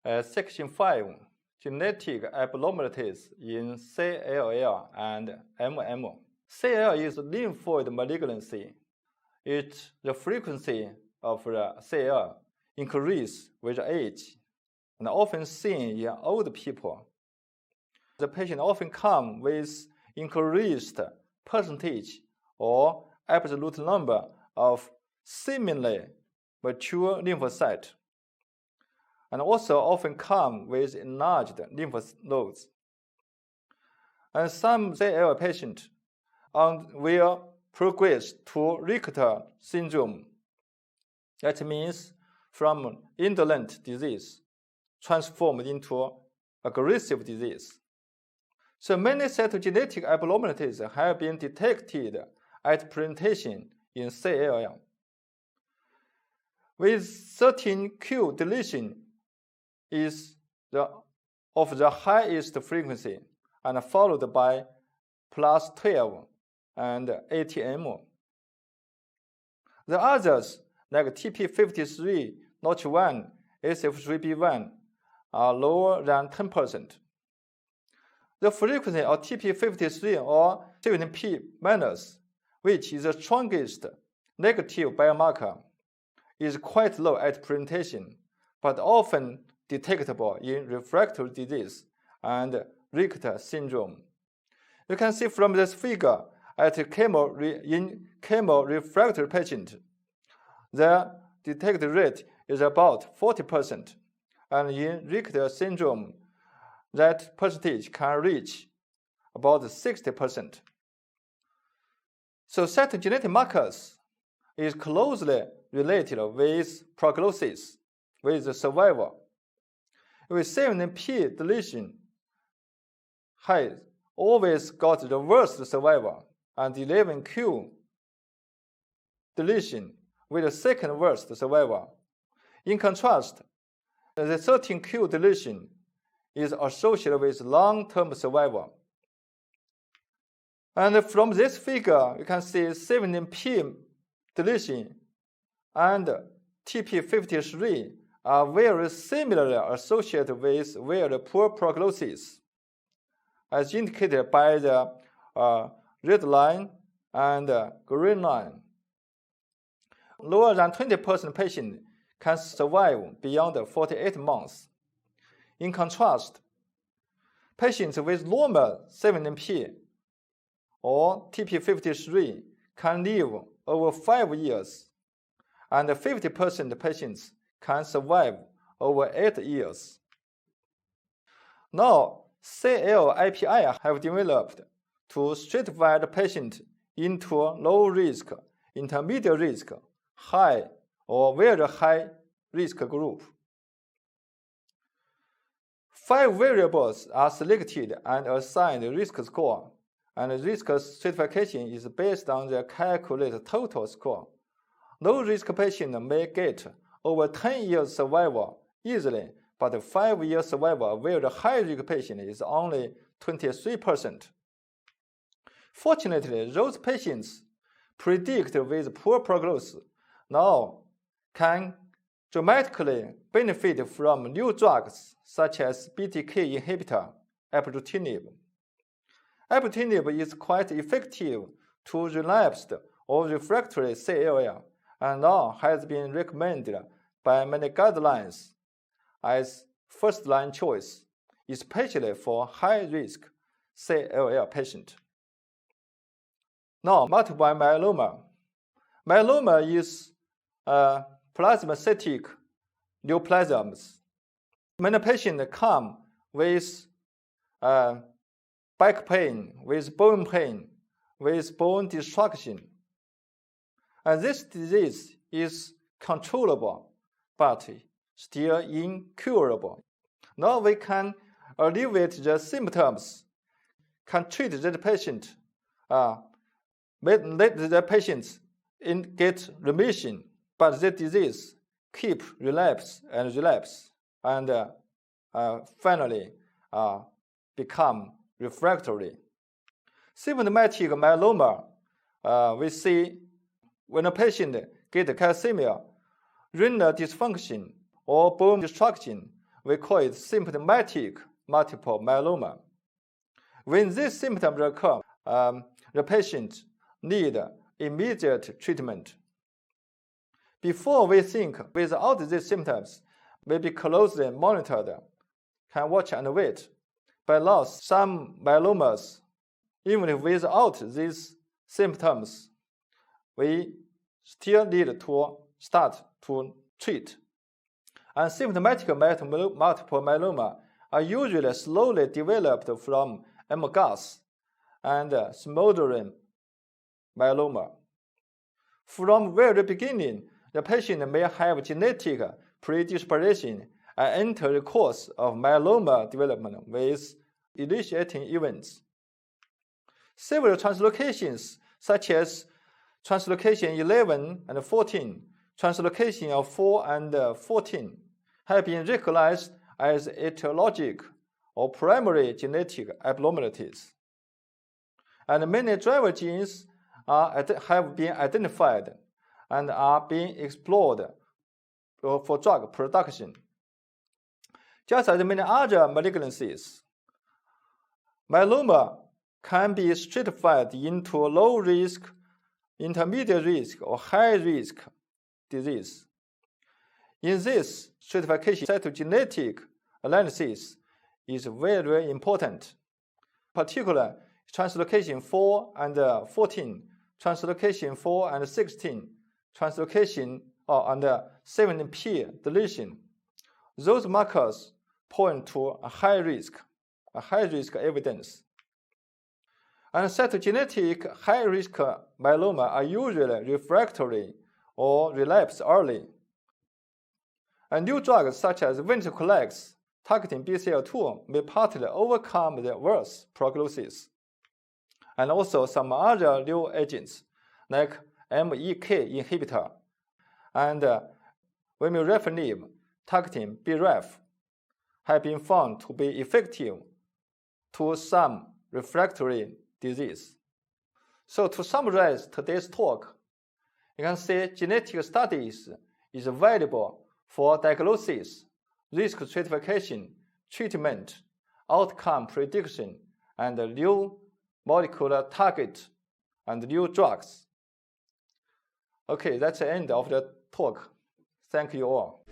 Section 5, Genetic abnormalities in CLL and MM. CLL is lymphoid malignancy. The frequency of the CLL increases with age and often seen in old people. The patient often come with increased percentage or absolute number of seemingly mature lymphocytes, and also often come with enlarged lymph nodes. And some CLL patients will progress to Richter syndrome. That means from indolent disease transformed into aggressive disease. So many cytogenetic abnormalities have been detected at presentation in CLL. With 13q deletion is of the highest frequency and followed by plus 12 and ATM. The others, like TP53, Notch1, SF3B1, are lower than 10%. The frequency of TP53 or 17p-, which is the strongest negative biomarker, is quite low at presentation, but often detectable in refractory disease and Richter syndrome. You can see from this figure in chemo-refractory patient, the detected rate is about 40%, and in Richter syndrome, that percentage can reach about 60%. So cytogenetic markers is closely related with prognosis, with survival. With 17p deletion, has always got the worst survival, and 11q deletion with the second worst survival. In contrast, the 13q deletion is associated with long-term survival. And from this figure, you can see 17p deletion and TP53 are very similarly associated with very poor prognosis, as indicated by the red line and green line. Lower than 20% patients can survive beyond 48 months. In contrast, patients with normal 17p or TP53 can live over 5 years, and 50% patients can survive over 8 years. Now, CLIPI have developed to stratify the patient into low risk, intermediate risk, high, or very high risk group. 5 variables are selected and assigned risk score, and risk stratification is based on the calculated total score. Low-risk patients may get over 10 years survival easily, but 5-year survival of very high-risk patient is only 23%. Fortunately, those patients predicted with poor prognosis now can dramatically benefit from new drugs such as BTK inhibitor, ibrutinib. Ibrutinib is quite effective to relapsed or refractory CLL, and now has been recommended by many guidelines as first-line choice, especially for high-risk CLL patients. Now, multiple myeloma. Myeloma is plasmacytic neoplasms. Many patients come with back pain, with bone pain, with bone destruction. And this disease is controllable, but still incurable. Now we can alleviate the symptoms, can treat the patient, let the patients get remission, but the disease keep relapse, and finally become refractory. Symptomatic myeloma, we see when a patient gets calcemia, renal dysfunction, or bone destruction we call it symptomatic multiple myeloma. When these symptoms occur, the patient needs immediate treatment. Before we think without these symptoms, may be closely monitored, can watch and wait. By law, some myelomas, even without these symptoms, we still need to start to treat. And symptomatic multiple myeloma are usually slowly developed from MGUS and smoldering myeloma. From very beginning, the patient may have genetic predisposition and enter the course of myeloma development with initiating events. Several translocations, such as translocation 11 and 14, translocation of 4 and 14, have been recognized as etiologic or primary genetic abnormalities. And many driver genes have been identified and are being explored for drug production. Just as many other malignancies, myeloma can be stratified into low risk, intermediate risk, or high risk disease. In this stratification, cytogenetic analysis is very, very important. Particularly, translocation 4 and 14, translocation 4 and 16, translocation and 17p deletion. Those markers point to a high risk evidence. And cytogenetic high-risk myeloma are usually refractory or relapse early. And new drugs such as venetoclax targeting BCL2 may partly overcome the worse prognosis. And also some other new agents like MEK inhibitor and vemurafenib targeting BRAF have been found to be effective to some refractory disease. So to summarize today's talk, you can say genetic studies is valuable for diagnosis, risk stratification, treatment, outcome prediction, and new molecular target and new drugs. Okay, that's the end of the talk. Thank you all.